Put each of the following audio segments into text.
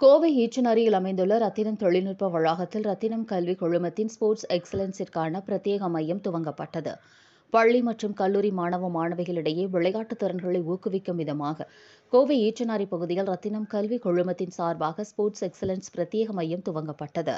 கோவை ஈச்சனரியில் அமைந்துள்ள ரத்தினம் தொழில்நுட்ப வளாகத்தில் ரத்தினம் கல்வி குழுமத்தின் ஸ்போர்ட்ஸ் எக்ஸலன்ஸிற்கான பிரத்யேக மையம் துவங்கப்பட்டது. பள்ளி மற்றும் கல்லூரி மாணவ மாணவிகளிடையே விளையாட்டுத் திறன்களை ஊக்குவிக்கும் விதமாக கோவை ஈச்சனாரி பகுதியில் ரத்தினம் கல்வி குழுமத்தின் சார்பாக ஸ்போர்ட்ஸ் எக்ஸலன்ஸ் பிரத்யேக மையம் துவங்கப்பட்டது.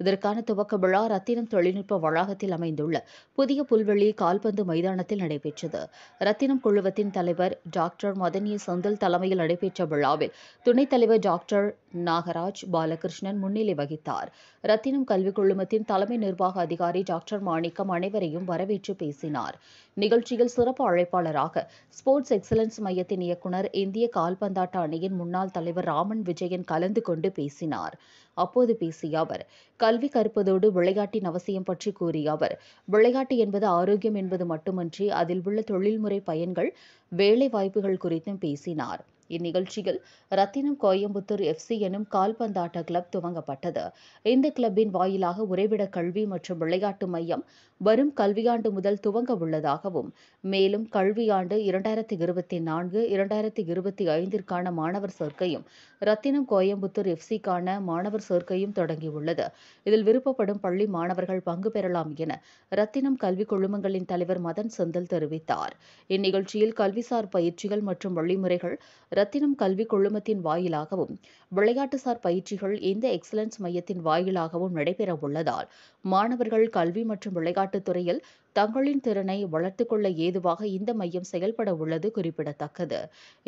இதற்கான துவக்க விழா ரத்தினம் தொழில்நுட்ப வளாகத்தில் அமைந்துள்ள புதிய புல்வெளி கால்பந்து மைதானத்தில் நடைபெற்றது. ரத்தினம் குழுமத்தின் தலைவர் டாக்டர் மதனிய செந்தில் தலைமையில் நடைபெற்ற விழாவில் துணைத் தலைவர் டாக்டர் நாகராஜ் பாலகிருஷ்ணன் முன்னிலை வகித்தார். ரத்தினம் கல்வி குழுமத்தின் தலைமை நிர்வாக அதிகாரி டாக்டர் மாணிக்கம் அனைவரையும் வரவேற்று பேசினார். நிகழ்ச்சியில் சிறப்பு அழைப்பாளராக ஸ்போர்ட்ஸ் எக்ஸலன்ஸ் மையத்தின் இயக்குநர், இந்திய கால்பந்தாட்ட அணியின் முன்னாள் தலைவர் ராமன் விஜயன் கலந்து கொண்டு பேசினார். அப்போது பேசிய அவர், கல்வி கற்பதோடு விளையாட்டின் அவசியம் பற்றி கூறிய அவர், விளையாட்டு என்பது ஆரோக்கியம் என்பது மட்டுமன்றி அதில் உள்ள தொழில்முறை பயன்கள், வேலை வாய்ப்புகள் குறித்தும் பேசினார். இந்நிகழ்ச்சியில் ரத்தினம் கோயம்புத்தூர் FC எனும் கால்பந்தாட்ட கிளப் துவங்கப்பட்டது. இந்த கிளப்பின் வாயிலாக உறைவிட கல்வி மற்றும் விளையாட்டு மையம் வரும் கல்வியாண்டு முதல் துவங்க உள்ளதாகவும், மேலும் கல்வியாண்டு 2024-2025ற்கான மாணவர் சேர்க்கையும் ரத்தினம் கோயம்புத்தூர் FCக்கான மாணவர் சேர்க்கையும் தொடங்கியுள்ளது. இதில் விருப்பப்படும் பள்ளி மாணவர்கள் பங்கு பெறலாம் என ரத்தினம் கல்வி குழுமங்களின் தலைவர் மதன் செந்தில் தெரிவித்தார். இந்நிகழ்ச்சியில் கல்விசார் பயிற்சிகள் மற்றும் வழிமுறைகள் ரத்தினம் கல்வி குழுமத்தின் வாயிலாகவும், விளையாட்டுசார் பயிற்சிகள் இந்த எக்ஸலன்ஸ் மையத்தின் வாயிலாகவும் நடைபெற உள்ளதால் மாணவர்கள் கல்வி மற்றும் விளையாட்டுத் துறையில் தங்களின் திறனை வளர்த்துக் கொள்ள ஏதுவாக இந்த மையம் செயல்பட உள்ளது குறிப்பிடத்தக்கது.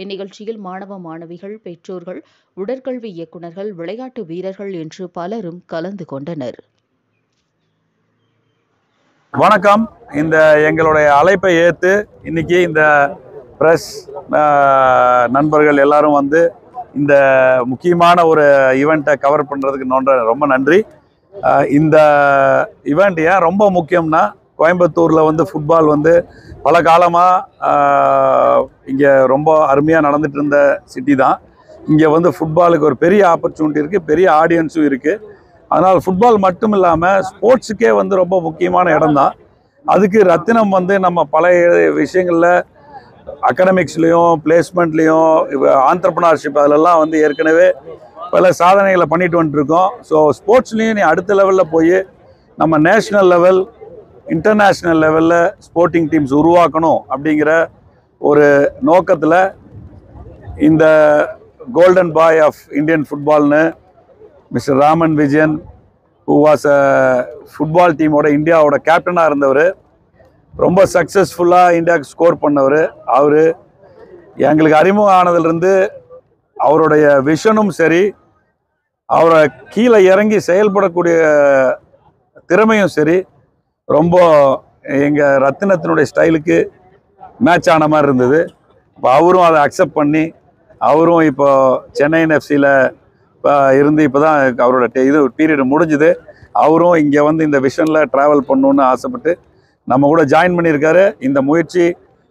இந்நிகழ்ச்சியில் மாணவ மாணவிகள், பெற்றோர்கள், உடற்கல்வி இயக்குநர்கள், விளையாட்டு வீரர்கள் என்று பலரும் கலந்து கொண்டனர். வணக்கம். இந்த எங்களுடைய அழைப்பை ஏற்று இன்னைக்கு இந்த பிரஸ் நண்பர்கள் எல்லாரும் வந்து இந்த முக்கியமான ஒரு ஈவெண்ட்டை கவர் பண்ணுறதுக்கு ரொம்ப நன்றி. இந்த ஈவெண்ட் ஏன் ரொம்ப முக்கியம்னா, கோயம்புத்தூரில் வந்து ஃபுட்பால் வந்து பல காலமாக இங்கே ரொம்ப அருமையாக நடந்துட்டு இருந்த சிட்டி தான். இங்கே வந்து ஃபுட்பாலுக்கு ஒரு பெரிய ஆப்பர்ச்சுனிட்டி இருக்குது, பெரிய ஆடியன்ஸும் இருக்குது. அதனால் ஃபுட்பால் மட்டும் இல்லாமல் ஸ்போர்ட்ஸுக்கே வந்து ரொம்ப முக்கியமான இடம் தான். அதுக்கு ரத்தினம் வந்து நம்ம பல விஷயங்களில் அகடமிக்ஸ்லேயும், பிளேஸ்மெண்ட்லேயும், ஆண்டர்ப்ரனர்ஷிப் அதிலெல்லாம் வந்து ஏற்கனவே பல சாதனைகளை பண்ணிட்டு வந்துட்டுருக்கோம். ஸோ ஸ்போர்ட்ஸ்லேயும் நீ அடுத்த லெவலில் போய் நம்ம நேஷ்னல் லெவல், இன்டர்நேஷ்னல் லெவலில் ஸ்போர்ட்டிங் டீம்ஸ் உருவாக்கணும் அப்படிங்கிற ஒரு நோக்கத்தில் இந்த கோல்டன் பாய் ஆஃப் இந்தியன் ஃபுட்பால்னு mister Raman Vijayan, who was a football டீமோட இந்தியாவோட கேப்டனாக இருந்தவர், ரொம்ப சக்ஸஸ்ஃபுல்லாக இந்தியாவுக்கு ஸ்கோர் பண்ணவர். அவர் எங்களுக்கு அறிமுகம் ஆனதுலேருந்து அவருடைய விஷனும் சரி, அவரை கீழே இறங்கி செயல்படக்கூடிய திறமையும் சரி, ரொம்ப எங்கள் ரத்தினத்தினுடைய ஸ்டைலுக்கு மேட்ச் ஆன மாதிரி இருந்தது. இப்போ அவரும் அதை அக்செப்ட் பண்ணி, அவரும் இப்போ சென்னையின் FCயில் இருந்து இப்போ தான் அவரோட பீரியட் முடிஞ்சுது. அவரும் இங்கே வந்து இந்த விஷனில் ட்ராவல் பண்ணணுன்னு ஆசைப்பட்டு நம்ம கூட ஜாயின் பண்ணியிருக்காரு. இந்த முயற்சி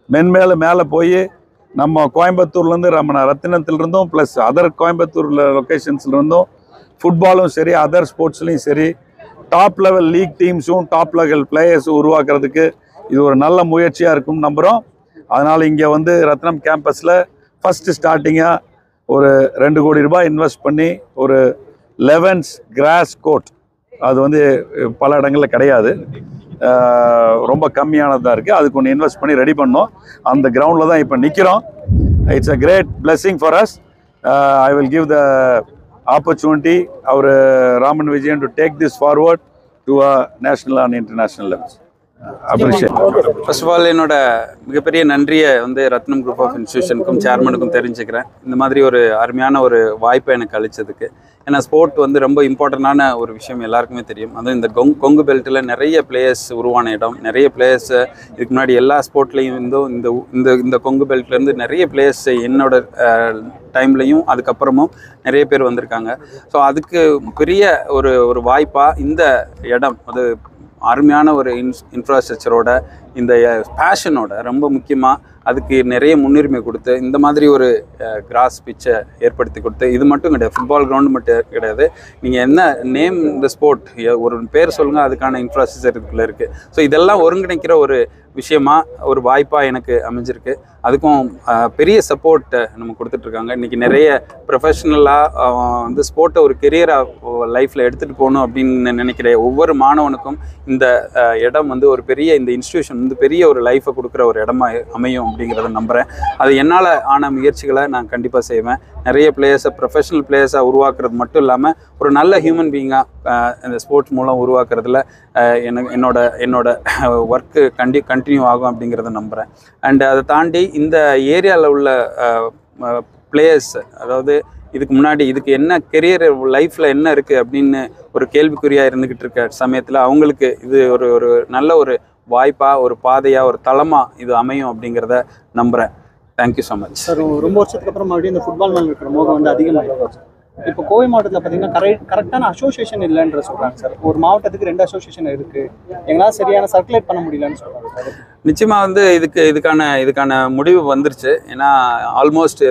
மென்மேலும் மேலே போய் நம்ம கோயம்புத்தூர்லேருந்து, நம்ம ரத்தினத்திலிருந்தும் ப்ளஸ் அதர் கோயம்புத்தூரில் லொக்கேஷன்ஸ்லேருந்தும் ஃபுட்பாலும் சரி, அதர் ஸ்போர்ட்ஸ்லேயும் சரி, டாப் லெவல் லீக் டீம்ஸும் டாப் லெவல் பிளேயர்ஸும் உருவாக்குறதுக்கு இது ஒரு நல்ல முயற்சியாக இருக்கும்னு நம்புகிறோம். அதனால் இங்கே வந்து ரத்னம் கேம்பஸில் ஃபஸ்ட்டு ஸ்டார்டிங்காக ஒரு 2 கோடி ரூபாய் இன்வெஸ்ட் பண்ணி ஒரு 11 கிராஸ் கோர்ட், அது வந்து பல இடங்களில் கிடையாது, ரொம்ப கம்மியானதாக இருக்குது, அதுக்கு ஒன்று இன்வெஸ்ட் பண்ணி ரெடி பண்ணோம். அந்த கிரவுண்டில் தான் இப்போ நிற்கிறோம். It's a great blessing for us. I will give the opportunity our Raman Vijayan to take this forward to a national and international levels. Appreciate. First of all என்னோட மிகப்பெரிய நன்றியை வந்து ரத்னம் குரூப் ஆஃப் இன்ஸ்டியூஷனுக்கும் சேர்மனுக்கும் தெரிஞ்சுக்கிறேன். இந்த மாதிரி ஒரு அருமையான ஒரு வாய்ப்பை எனக்கு அளித்ததுக்கு. ஏன்னா ஸ்போர்ட் வந்து ரொம்ப இம்பார்ட்டண்டான ஒரு விஷயம் எல்லாருக்குமே தெரியும். அதுவும் இந்த கொங்கு பெல்ட்டில் நிறைய பிளேயர்ஸ் உருவான இடம், நிறைய பிளேயர்ஸ் இதுக்கு முன்னாடி எல்லா ஸ்போர்ட்லேயும் இருந்தும் இந்த கொங்கு பெல்ட்லேருந்து நிறைய பிளேயர்ஸ் என்னோட டைம்லையும் அதுக்கப்புறமும் நிறைய பேர் வந்திருக்காங்க. ஸோ அதுக்கு பெரிய ஒரு வாய்ப்பாக இந்த இடம், அது அருமையான ஒரு இன்ஃப்ராஸ்ட்ரக்சரோட இந்த பேஷனோட ரொம்ப முக்கியமாக அதுக்கு நிறைய முன்னுரிமை கொடுத்து இந்த மாதிரி ஒரு கிராஸ் பிச்சை ஏற்படுத்தி கொடுத்து, இது மட்டும் கிடையாது, ஃபுட்பால் கிரவுண்டு மட்டும் கிடையாது, நீங்கள் என்ன நேம் இந்த ஸ்போர்ட் ஒரு பேர் சொல்லுங்கள், அதுக்கான இன்ஃப்ராஸ்ட்ரக்சர் இதுக்குள்ளே இருக்குது. ஸோ இதெல்லாம் ஒருங்கிணைக்கிற ஒரு விஷயமா ஒரு வாய்ப்பாக எனக்கு அமைஞ்சிருக்கு. அதுக்கும் பெரிய சப்போர்ட் நம்ம கொடுத்துட்ருக்காங்க. இன்றைக்கி நிறைய ப்ரொஃபஷ்னலாக வந்து ஸ்போர்ட்டை ஒரு கெரியராக லைஃப்பில் எடுத்துகிட்டு போகணும் அப்படின்னு நினைக்கிற ஒவ்வொரு மாணவனுக்கும் இந்த இடம் வந்து ஒரு பெரிய, இந்த இன்ஸ்டியூஷன் வந்து பெரிய ஒரு லைஃப்பை கொடுக்குற ஒரு இடமா அமையும் அப்படிங்கிறத நம்புகிறேன். அது என்னால் ஆன முயற்சிகளை நான் கண்டிப்பாக செய்வேன். நிறைய பிளேயர்ஸை ப்ரொஃபஷனல் பிளேயர்ஸாக உருவாக்குறது மட்டும் இல்லாமல் ஒரு நல்ல ஹியூமன் பீயிங்காக இந்த ஸ்போர்ட்ஸ் மூலம் உருவாக்குறதுல என்னோட ஒர்க்கு கண்டினியூ ஆகும் அப்படிங்கிறத நம்புகிறேன். அண்ட் அதை தாண்டி இந்த ஏரியாவில் உள்ள பிளேயர்ஸ், அதாவது இதுக்கு முன்னாடி இதுக்கு என்ன கெரியர் லைஃப்பில் என்ன இருக்குது அப்படின்னு ஒரு கேள்விக்குறியாக இருந்துக்கிட்டு இருக்க சமயத்தில் அவங்களுக்கு இது ஒரு நல்ல ஒரு வாய்ப்பாக, ஒரு பாதையாக, ஒரு தளமாக இது அமையும் அப்படிங்கிறத நம்புகிறேன். Thank you so much sir. ரொம்ப வருஷத்துக்கு அப்புறம் மறுபடியும் இந்த ஃபுட்பால் மேலே இருக்கிற மோகம் வந்து அதிகமாகிடும். இப்போ கோவை மாவட்டத்தில் பார்த்தீங்கன்னா கரெக்டான அசோசியேஷன் இல்லைன்ற சொல்கிறாங்க சார். ஒரு மாவட்டத்துக்கு 2 அசோசியேஷன் இருக்குது, எங்களால் சரியான சர்க்குலேட் பண்ண முடியலன்னு சொல்கிறாங்க சார். நிச்சயமாக வந்து இதுக்கான முடிவு வந்துருச்சு. ஏன்னா ஆல்மோஸ்ட்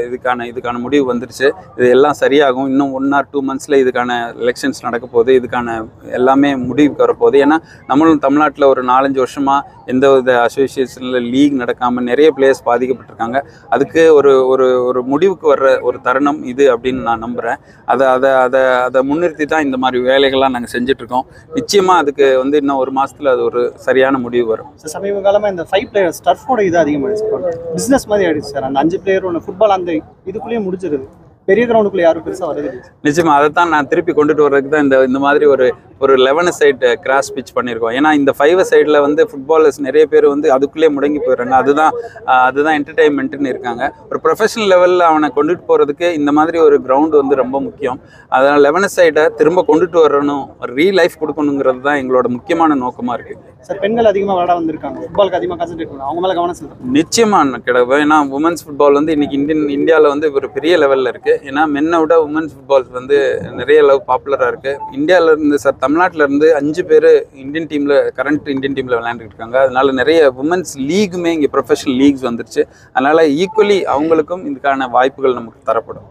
இதுக்கான முடிவு வந்துருச்சு. இது எல்லாம் சரியாகும். இன்னும் 1 or 2 months இதுக்கான எலெக்ஷன்ஸ் நடக்க போகுது. இதுக்கான எல்லாமே முடிவுக்கு வரப்போகுது. ஏன்னா நம்மளும் தமிழ்நாட்டில் ஒரு 4-5 வருஷமாக எந்த வித அசோசியேஷனில் லீக் நடக்காமல் நிறைய பிளேயர்ஸ் பாதிக்கப்பட்டிருக்காங்க. அதுக்கு ஒரு முடிவுக்கு வர்ற ஒரு தருணம் இது அப்படின்னு நான் நம்புகிறேன். அதை முன்னிறுத்தி தான் இந்த மாதிரி வேலைகள்லாம் நாங்கள் செஞ்சிட்ருக்கோம். நிச்சயமாக அதுக்கு வந்து இன்னும் 1 மாதத்தில் அது ஒரு சரியான முடிவு வரும். சமீப காலமாக இந்த 5 players டர்ஃபோட இது அதிகமாகிடுச்சு. பிஸ்னஸ் மாதிரி ஆகிடுச்சு சார். அந்த 5 பிளேயர் ஒன்று ஃபுட்பால் அந்த இதுக்குள்ளேயே முடிஞ்சிருது. பெரிய கிரவுண்டுக்குள்ளே யாரும் பெருசாக வருது. நிச்சயமாக அதை தான் நான் திருப்பி கொண்டுட்டு வர்றதுக்கு தான் இந்த மாதிரி ஒரு 11 சைட் கிராஸ் பிச் பண்ணியிருக்கோம். ஏன்னா இந்த 5 சைடில் வந்து ஃபுட்பாலர்ஸ் நிறைய பேர் வந்து அதுக்குள்ளேயே முடங்கி போயிடுறாங்க. அதுதான் என்டர்டெயின்மெண்ட்டுன்னு இருக்காங்க. ஒரு ப்ரொஃபஷனல் லெவலில் அவனை கொண்டுட்டு போகிறதுக்கு இந்த மாதிரி ஒரு கிரவுண்டு வந்து ரொம்ப முக்கியம். அதனால் 11 சைடை திரும்ப கொண்டுட்டு வரணும், லைஃப் கொடுக்கணுங்கிறது தான் எங்களோட முக்கியமான நோக்கமாக இருக்குது. சார், பெண்கள் அதிகமாக விளையாட வந்திருக்காங்க, ஃபுட்பாலுக்கு அதிகமாக கான்சென்ட்ரேட் பண்ணணும், அவங்க மேலே கவனம் செலுத்தணும். நிச்சயமாக கிடையாது. ஏன்னா உமன்ஸ் ஃபுட்பால் வந்து இன்னைக்கு இந்தியாவில் வந்து ஒரு பெரிய லெவலில் இருக்குது. ஏன்னா மென்னை விட உமன்ஸ் ஃபுட்பால்ஸ் வந்து நிறைய அளவு பாப்புலராக இருக்குது. இந்தியாவிலேருந்து தமிழ்நாட்டிலேருந்து 5 பேர் கரண்ட் இந்தியன் டீமில் விளையாண்டுட்டு இருக்காங்க. அதனால நிறைய உமன்ஸ் லீக்குமே இங்கே ப்ரொஃபஷனல் லீக்ஸ் வந்துருச்சு. அதனால் ஈக்குவலி அவங்களுக்கும் இதுக்கான வாய்ப்புகள் நமக்கு தரப்படும்.